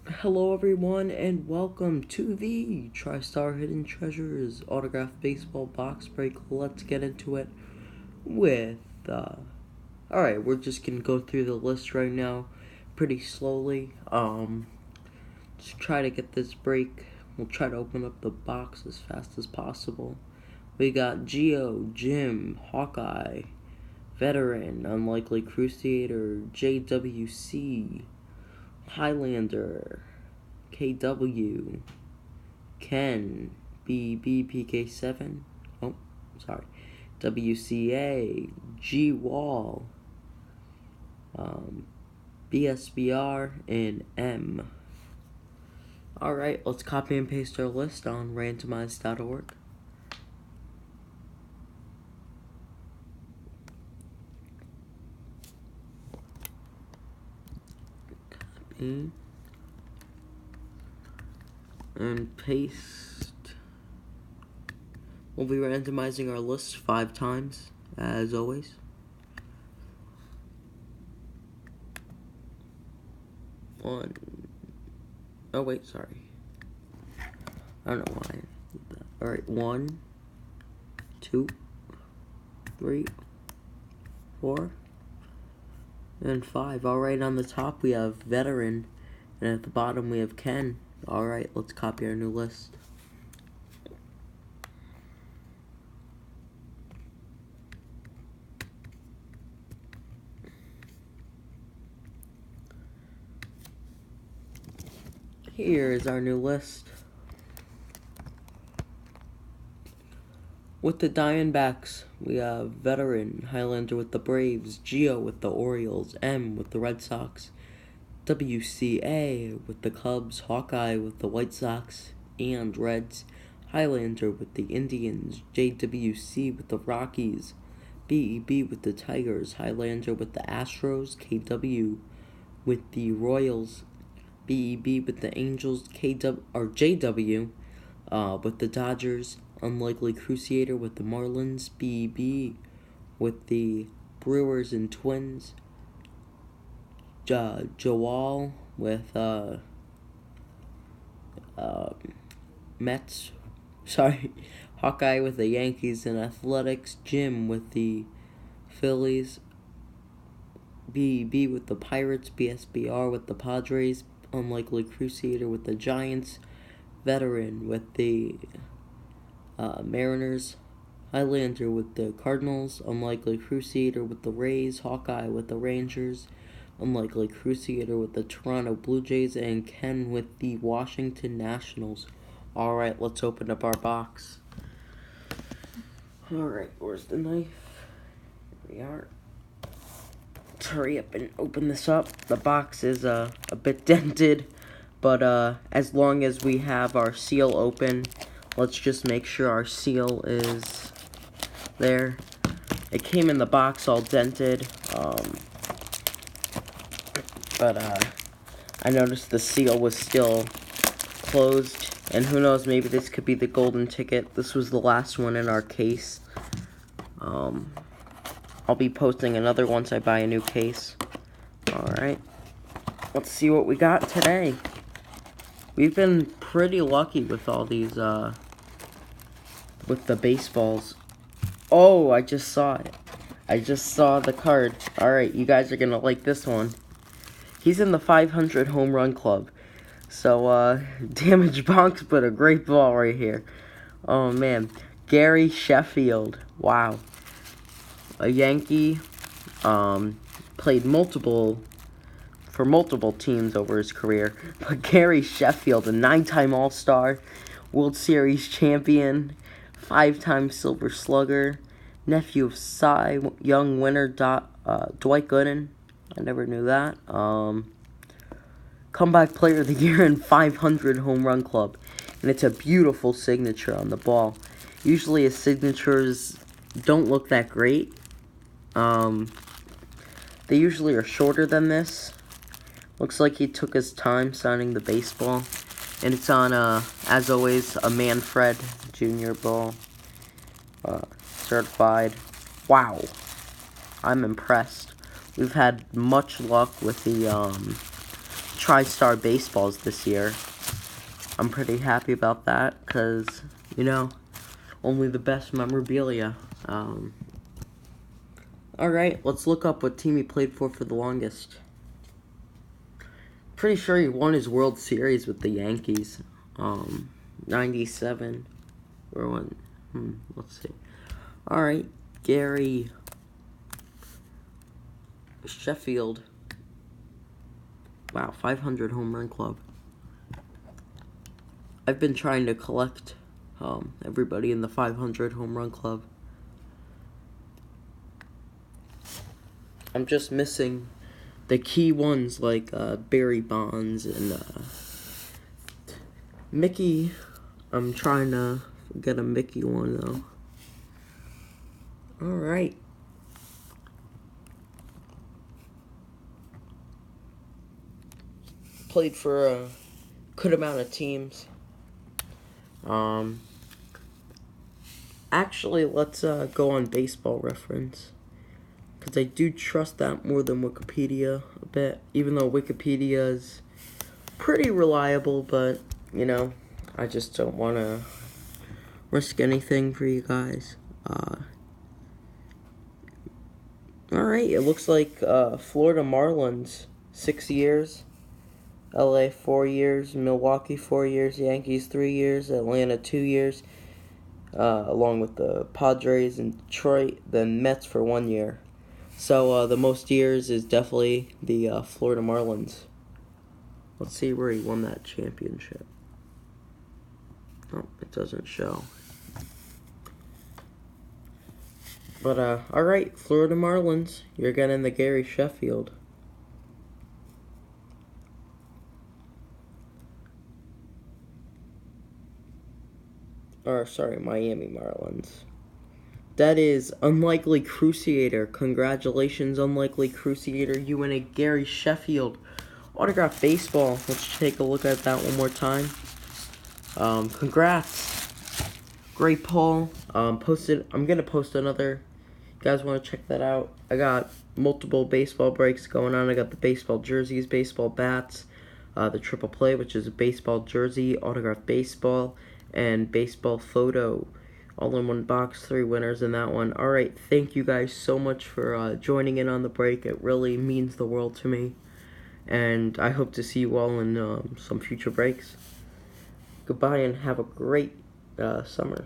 Hello, everyone, and welcome to the TriStar Hidden Treasures autographed baseball box break. Let's get into it with. Alright, we're just gonna go through the list right now pretty slowly. Just try to get this break. We'll try to open up the box as fast as possible. We got Geo, Jim, Hawkeye, Veteran, Unlikely Crusader, JWC, Highlander, KW, Ken, BBPK7, oh, sorry, WCA, G Wall, BSBR, and M. Alright, let's copy and paste our list on randomize.org. Copy and paste. We'll be randomizing our list 5 times, as always. Oh wait, sorry. I don't know why I did that. Alright, 1, 2, 3, 4, and 5. Alright, on the top we have Veteran, and at the bottom we have Ken. Alright, let's copy our new list. Here is our new list. With the Diamondbacks, we have Veteran, Highlander with the Braves, Geo with the Orioles, M with the Red Sox, WCA with the Cubs, Hawkeye with the White Sox and Reds, Highlander with the Indians, JWC with the Rockies, BEB with the Tigers, Highlander with the Astros, KW with the Royals, BEB with the Angels, JW with the Dodgers, Unlikely Crusader with the Marlins, BEB with the Brewers and Twins, Joel with Mets, Hawkeye with the Yankees and Athletics, Jim with the Phillies, BEB with the Pirates, BSBR with the Padres, Unlikely Crusader with the Giants, Veteran with the Mariners, Highlander with the Cardinals, Unlikely Crusader with the Rays, Hawkeye with the Rangers, Unlikely Crusader with the Toronto Blue Jays, and Ken with the Washington Nationals. Alright, let's open up our box. Alright, where's the knife? Here we are. Let's hurry up and open this up. The box is a bit dented, but as long as we have our seal open, let's just make sure our seal is there. It came in the box all dented, but I noticed the seal was still closed, and who knows, maybe this could be the golden ticket. This was the last one in our case. I'll be posting another once I buy a new case. Alright, let's see what we got today. We've been pretty lucky with all these, with the baseballs. Oh, I just saw it. I just saw the card. Alright, you guys are gonna like this one. He's in the 500 home run club. So, Damage Box put a great ball right here. Oh, man. Gary Sheffield. Wow. A Yankee. Played for multiple teams over his career. But Gary Sheffield, a 9-time All-Star, World Series champion, 5-time Silver Slugger, nephew of Cy Young winner Dwight Gooden. I never knew that. Comeback Player of the Year in 500 Home Run Club. And it's a beautiful signature on the ball. Usually his signatures don't look that great. They usually are shorter than this. Looks like he took his time signing the baseball. And it's on, as always, a Manfred Jr. ball. Certified. Wow. I'm impressed. We've had much luck with the TriStar baseballs this year. I'm pretty happy about that because, only the best memorabilia. Alright, let's look up what team he played for the longest. Pretty sure he won his World Series with the Yankees. 97. Or when? Let's see. Alright, Gary Sheffield. Wow, 500 home run club. I've been trying to collect everybody in the 500 home run club. I'm just missing the key ones like Barry Bonds and Mickey. I'm trying to get a Mickey one though. Alright. Played for a good amount of teams. Actually, let's go on Baseball Reference, because I do trust that more than Wikipedia a bit, even though Wikipedia is pretty reliable, but, I just don't want to risk anything for you guys. Alright, it looks like Florida Marlins, 6 years. LA 4 years, Milwaukee 4 years, Yankees 3 years, Atlanta 2 years, along with the Padres and Detroit, then Mets for 1 year. So the most years is definitely the Florida Marlins. Let's see where he won that championship. Oh, it doesn't show. But alright, Florida Marlins, you're getting the Gary Sheffield. Miami Marlins. That is Unlikely Crusader. Congratulations, Unlikely Crusader. You win a Gary Sheffield autographed baseball. Let's take a look at that one more time. Congrats. Great pull. I'm going to post another. You guys want to check that out? I got multiple baseball breaks going on. I got the baseball jerseys, baseball bats, the triple play, which is a baseball jersey, autographed baseball, and baseball photo, all in one box. 3 winners in that one. Alright, thank you guys so much for joining in on the break. It really means the world to me, and I hope to see you all in some future breaks. Goodbye and have a great summer.